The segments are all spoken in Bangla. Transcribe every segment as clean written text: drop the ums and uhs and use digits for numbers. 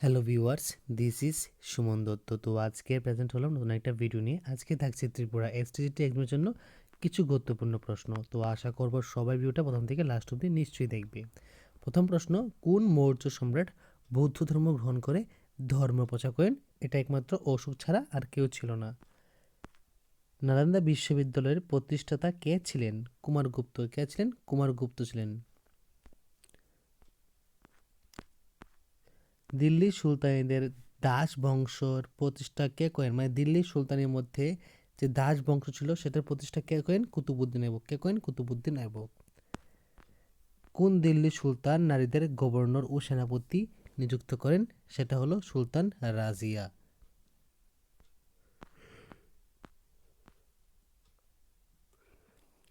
Hello viewers, this is Suman Dutta. তো আজকে প্রেজেন্ট হলাম নতুন একটা ভিডিও নিয়ে। আজকে থাকছে ত্রিপুরা এসটিজিটি এক্সামের জন্য কিছু গুরুত্বপূর্ণ প্রশ্ন। তো আশা করব সবাই ভিডিওটা প্রথম থেকে লাস্ট অবধি নিশ্চয়ই দেখবে। প্রথম প্রশ্ন, কোন মৌর্য সম্রাট বৌদ্ধ ধর্ম গ্রহণ করে ধর্ম প্রচার করেন? এটা একমাত্র অশোক ছাড়া আর কেউ ছিল না। নালন্দা বিশ্ববিদ্যালয়ের প্রতিষ্ঠাতা কে ছিলেন? কুমারগুপ্ত। কে ছিলেন? কুমারগুপ্ত ছিলেন। দিল্লি সুলতানিদের দাস বংশর প্রতিষ্ঠা কে করেন? মানে দিল্লি সুলতানের মধ্যে যে দাস বংশ ছিল সেটার প্রতিষ্ঠা কে করেন? কুতুবুদ্দিন আইবক। কে করেন? কুতুবুদ্দিন আইবক। কোন দিল্লি সুলতান নারীদের গভর্নর ও সেনাপতি নিযুক্ত করেন? সেটা হলো সুলতান রাজিয়া।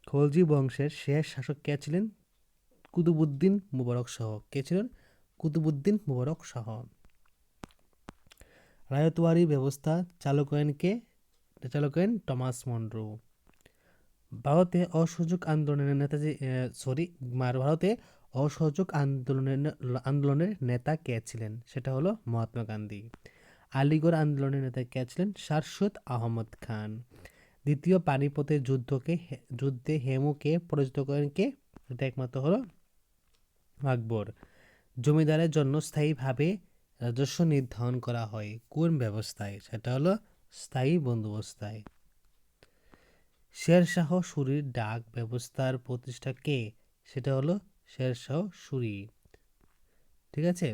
খলজি বংশের শেষ শাসক কে ছিলেন? কুতুবুদ্দিন মুবারক শাহ। কে ছিলেন? কুতুবুদ্দিন মুবারক শাহ। রায়তওয়ারি ব্যবস্থা চালু করেন কে? এটা চালু করেন টমাস মনরো। ভারতে অসহযোগ আন্দোলনের নেতাজি ভারতে অসহযোগ আন্দোলনের নেতা কে ছিলেন? সেটা হলো মহাত্মা গান্ধী। আলিগড় আন্দোলনের নেতা কে ছিলেন? স্যার সৈয়দ আহমদ খান। দ্বিতীয় পানিপথের যুদ্ধে হেমুকে পরাজিত করেন কে? এটা একমাত্র হলো আকবর। জমিদারের জন্য স্থায়ীভাবে রাজস্ব নির্ধারণ করা হয় কোন ব্যবস্থায়? সেটা হলো স্থায়ী বন্দোবস্তায়। শেরশাহ সূরির ডাক ব্যবস্থার প্রতিষ্ঠা কে? সেটা হলো শেরশাহ সূরি। ঠিক আছে।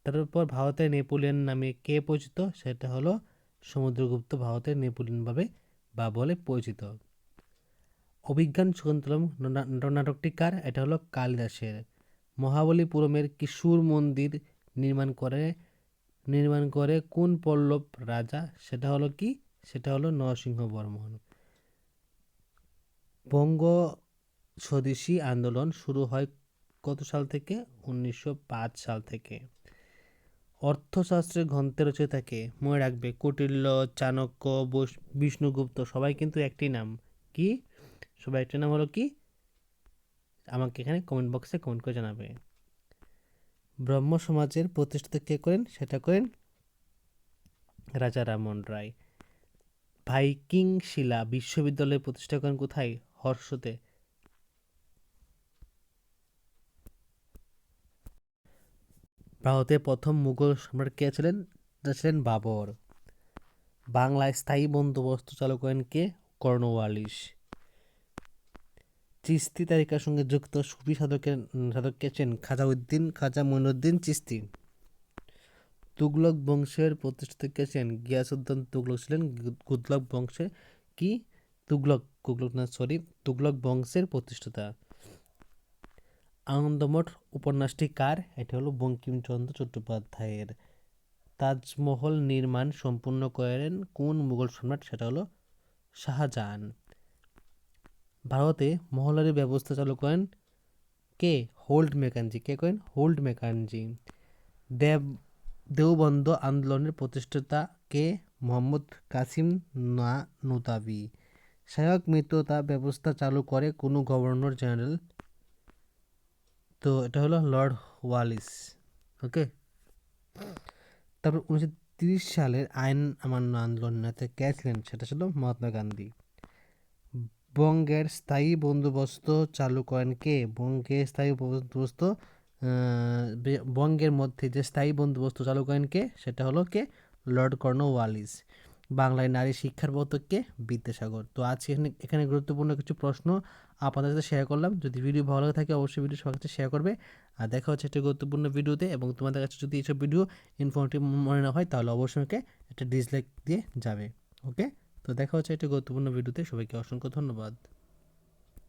তারপর ভারতের নেপোলিয়ন নামে কে পরিচিত? সেটা হলো সমুদ্রগুপ্ত ভারতের নেপোলিয়ন ভাবে বা বলে পরিচিত। অভিজ্ঞান শকুন্তলম নাটকটি কার? এটা হলো কালিদাসের। মহাবলীপুরমের কিশোর মন্দির নির্মাণ করে কোন পল্লব রাজা? সেটা হলো কি? সেটা হলো নরসিংহ বর্মন। বঙ্গ স্বদেশী আন্দোলন শুরু হয় কত সাল থেকে? 1905 সাল থেকে। অর্থশাস্ত্রের গ্রন্থের রচয়িতাকে মনে রাখবে, কৌটিল্য, চাণক্য, বিষ্ণুগুপ্ত, সবাই কিন্তু একটি নাম। কি? সবাই একটি নাম হলো কি? আমাকে এখানে কমেন্ট বক্সে কমেন্ট করে জানাবে। ব্রহ্ম সমাজের প্রতিষ্ঠাতা কে করেন? সেটা করেন রাজা রামমোহন রায়। ভাইকিং শিলা বিশ্ববিদ্যালয় প্রতিষ্ঠা করেন কোথায়? হর্ষতে। ভারতের প্রথম মুঘল সম্রাট কে ছিলেন? ছিলেন বাবর। বাংলায় স্থায়ী বন্দোবস্ত চালু করেন কে? কর্নওয়ালিস। চিস্তি তালিকার সঙ্গে যুক্ত সুফি সাধক কে ছিলেন? খাজা মঈনুদ্দিন চিস্তি। তুগলক বংশের প্রতিষ্ঠাতা কে ছিলেন? গিয়াসউদ্দিন তুগলক ছিলেন তুগলক বংশে কি? তুগলক বংশের প্রতিষ্ঠাতা। আনন্দমঠ উপন্যাসটি কার? এটা হলো বঙ্কিমচন্দ্র চট্টোপাধ্যায়ের। তাজমহল নির্মাণ সম্পূর্ণ করেন কোন মুঘল সম্রাট? সেটা হলো শাহজাহান। ভারতে মহলারি ব্যবস্থা চালু করেন কে? হোল্ড মেকানজি। কে করেন? হোল্ড মেকানজি। দেওবন্দ আন্দোলনের প্রতিষ্ঠাতা কে? মোহাম্মদ কাসিম নানুতাবি। সহায়ক মিত্রতা ব্যবস্থা চালু করে কোনো গভর্নর জেনারেল? তো এটা হলো লর্ড ওয়ালিস। ওকে। তারপর 1930 সালের আইন অমান্য আন্দোলন নেতা কে ছিলেন? সেটা ছিল মহাত্মা গান্ধী। বঙ্গের স্থায়ী বন্দোবস্ত চালু করেন কে? বঙ্গের মধ্যে যে স্থায়ী বন্দোবস্ত চালু করেন কে? সেটা হলো কে? Lord Cornwallis. বাংলায় নারী শিক্ষার প্রবর্তক কে? বিদ্যাসাগর। তো আজকে এখানে গুরুত্বপূর্ণ কিছু প্রশ্ন আপনাদের সাথে শেয়ার করলাম। যদি ভিডিও ভালো লাগে থাকে অবশ্যই ভিডিও সবার কাছে শেয়ার করবে। আর দেখা হচ্ছে একটা গুরুত্বপূর্ণ ভিডিওতে, এবং তোমাদের কাছে যদি এইসব ভিডিও ইনফরমেটিভ মনে না হয় তাহলে অবশ্যই আমাকে একটা ডিসলাইক দিয়ে যাবে। ওকে। তো দেখা হচ্ছে একটা গুরুত্বপূর্ণ ভিডিওতে। সবাইকে অসংখ্য ধন্যবাদ।